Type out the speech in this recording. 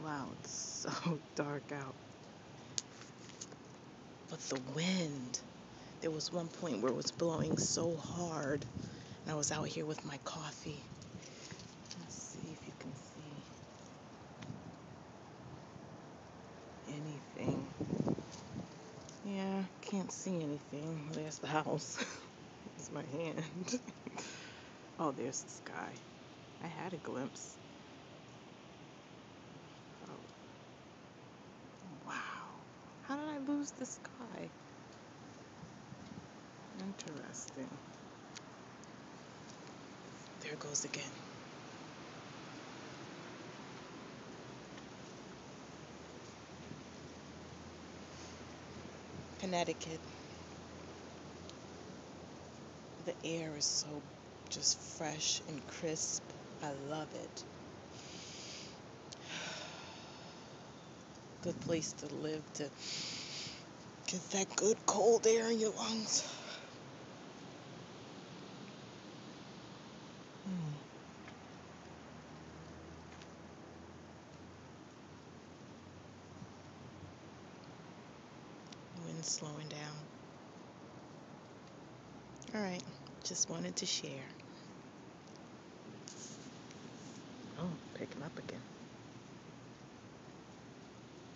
Wow, it's so dark out. But the wind, there was one point where it was blowing so hard, and I was out here with my coffee. Let's see if you can see anything. Yeah, can't see anything. There's the house. It's my hand. Oh, there's the sky. I had a glimpse. Oh, wow. How did I lose the sky? Interesting. There it goes again. Connecticut. The air is so just fresh and crisp. I love it. Good place to live, to get that good cold air in your lungs. Wind's slowing down. All right, just wanted to share. Oh, picking up again.